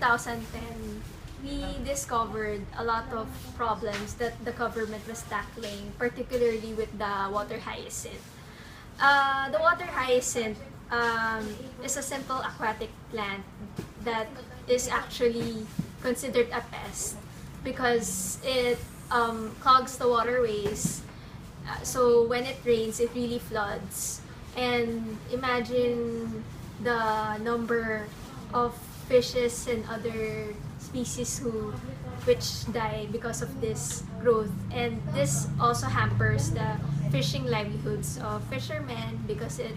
2010, we discovered a lot of problems that the government was tackling, particularly with the water hyacinth. The water hyacinth is a simple aquatic plant that is actually considered a pest because it clogs the waterways. So when it rains, it really floods. And imagine the number of fishes and other species which die because of this growth, and this also hampers the fishing livelihoods of fishermen because it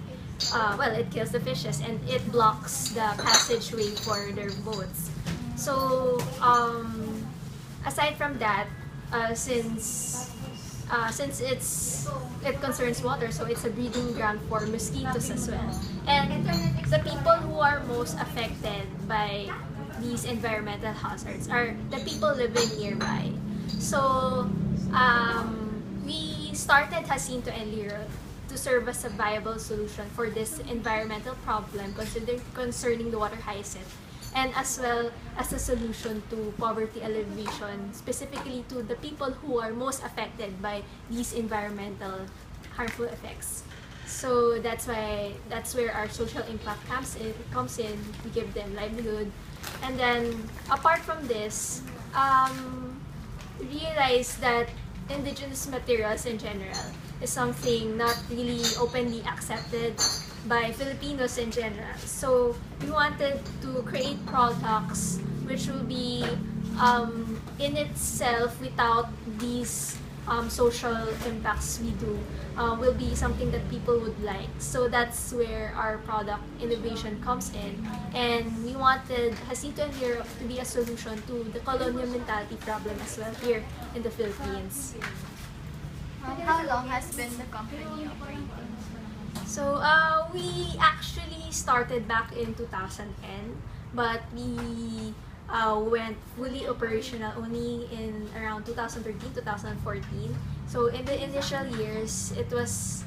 kills the fishes and it blocks the passageway for their boats. So aside from that, since it concerns water, so it's a breeding ground for mosquitoes as well. And the people who are most affected by these environmental hazards are the people living nearby. So we started Jacinto and Liro to serve as a viable solution for this environmental problem concerning the water hyacinth, and as well as a solution to poverty alleviation, specifically to the people who are most affected by these environmental harmful effects. So that's where our social impact comes in. We give them livelihood, and then apart from this, realize that indigenous materials in general is something not really openly accepted by Filipinos in general. So we wanted to create products which will be in itself, without these social impacts we do, will be something that people would like. So that's where our product innovation comes in. And we wanted Jacinto and Liro to be a solution to the colonial mentality problem as well here in the Philippines. How long has been the company operating? So we actually started back in 2010, but we went fully operational only in around 2013, 2014. So in the initial years, it was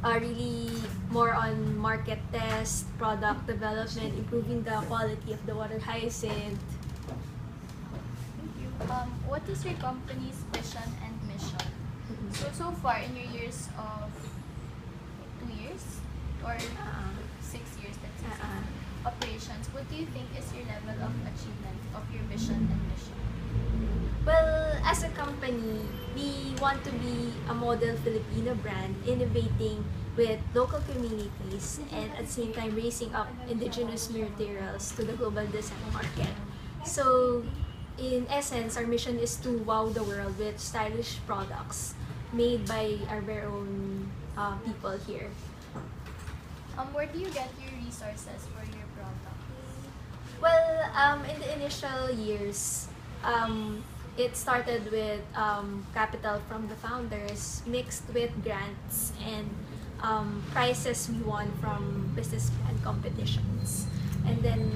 really more on market test, product development, improving the quality of the water hyacinth. What is your company's vision and mission? So far in your years of 2 years or 6 years, let's say, operations, what do you think is your level of achievement of your vision and mission? Well, as a company, we want to be a model Filipino brand, innovating with local communities and at the same time raising up indigenous materials to the global design market. So in essence, our mission is to wow the world with stylish products made by our very own people here. Where do you get your resources for your products? Well, in the initial years, it started with capital from the founders mixed with grants and prizes we won from business and competitions. And then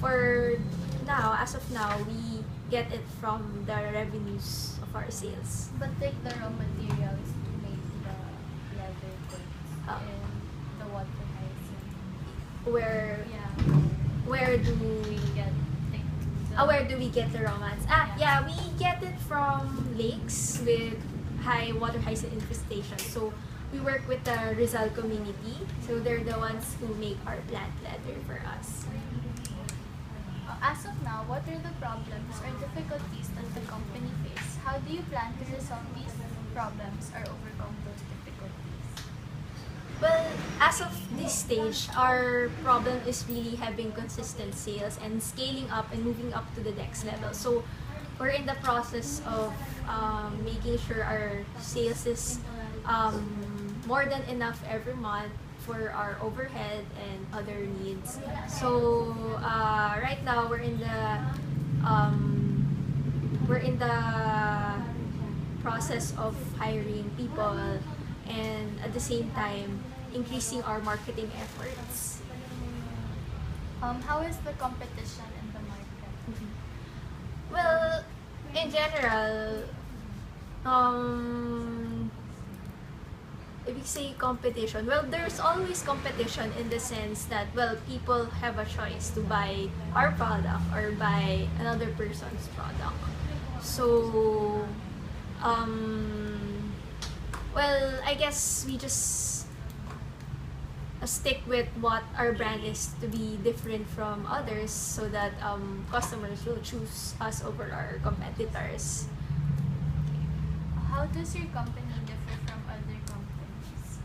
for now, as of now, we get it from the revenues of our sales. But take the raw materials to make the leather goods and the water hyacinth. Where Yeah. where do We get where do we get the romance? Yeah, we get it from lakes with high water hyacinth infestation. So we work with the Rizal community. So they're the ones who make our plant leather for us. As of now, what are the problems or difficulties that the company face? How do you plan to resolve these problems or overcome those difficulties? Well, as of this stage, our problem is really having consistent sales and scaling up and moving up to the next level. So we're in the process of making sure our sales is more than enough every month for our overhead and other needs. So right now we're in the process of hiring people and at the same time increasing our marketing efforts. How is the competition in the market? Well, in general, say competition, well, there's always competition in the sense that, well, people have a choice to buy our product or buy another person's product. So, well, I guess we just stick with what our brand is to be different from others so that customers will choose us over our competitors. How does your company differ from other companies?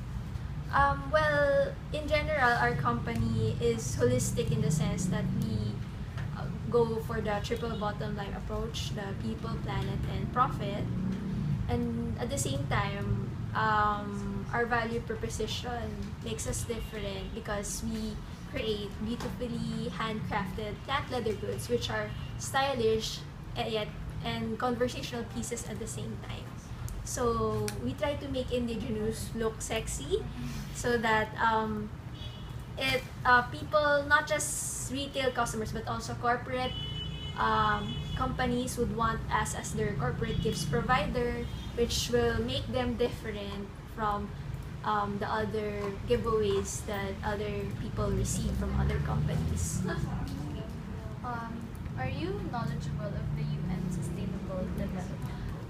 Well, in general, our company is holistic in the sense that we go for the triple bottom line approach, the people, planet, and profit. And at the same time, our value proposition makes us different because we create beautifully handcrafted plant leather goods which are stylish and conversational pieces at the same time. So we try to make indigenous look sexy so that people, not just retail customers but also corporate companies would want us as their corporate gifts provider, which will make them different from the other giveaways that other people receive from other companies. Are you knowledgeable of the UN Sustainable Development?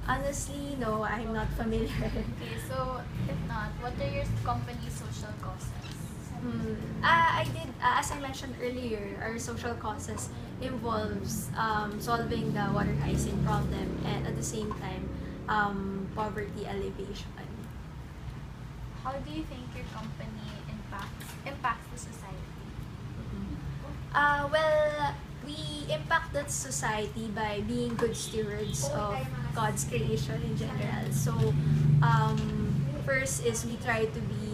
Honestly, no, I'm not familiar. Okay, so if not, what are your company's social causes? I did, as I mentioned earlier, our social causes involves solving the water hyacinth problem and at the same time poverty alleviation. How do you think your company impacts the society? Well, we impact the society by being good stewards of God's creation in general. So, first is we try to be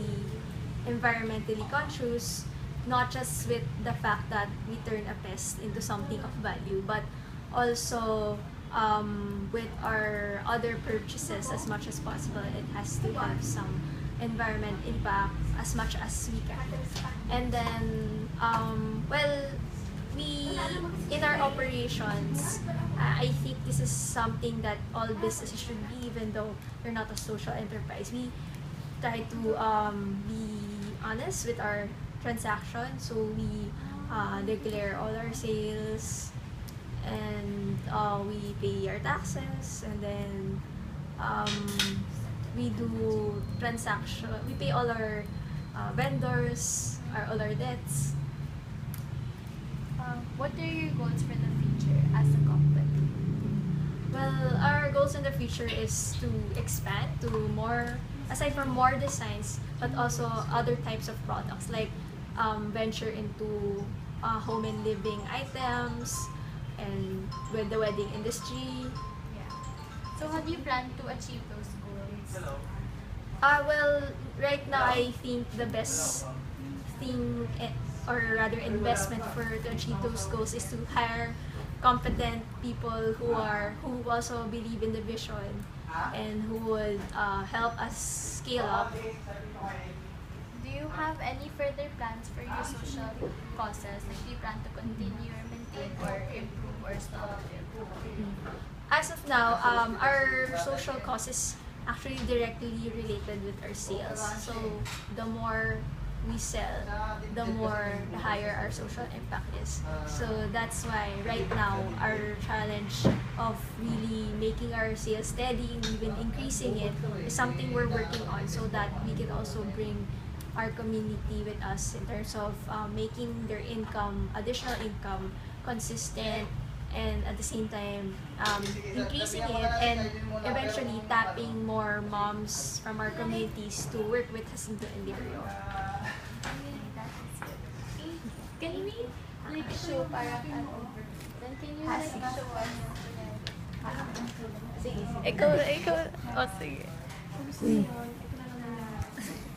environmentally conscious, not just with the fact that we turn a pest into something of value, but also with our other purchases as much as possible. It has to have some environment impact as much as we can. And then, well, we, in our operations, I think this is something that all businesses should be, even though we're not a social enterprise. We try to be honest with our transactions, so we declare all our sales, and we pay our taxes, and then we do transaction. We pay all our vendors, all our debts. What are your goals for the future as a company? Well, our goals in the future is to expand to more, aside from more designs, but also other types of products, like venture into home and living items, and with the wedding industry. Yeah. So how do you plan to achieve those goals? Well, right now I think the best thing, or rather investment to achieve those goals, is to hire competent people who also believe in the vision and who would help us scale up. Do you have any further plans for your social causes? Like, do you plan to continue or maintain or improve or stop? As of now, our social cause is actually directly related with our sales. So the more we sell, the higher our social impact is. So that's why right now our challenge of really making our sales steady and even increasing it is something we're working on, so that we can also bring our community with us in terms of making their income, additional income, consistent, and at the same time increasing it, and eventually tapping more moms from our communities to work with Jacinto and Lirio. That is good. Can we like show parang an over? Then can you like show us? Sige. Ikaw, oh sige.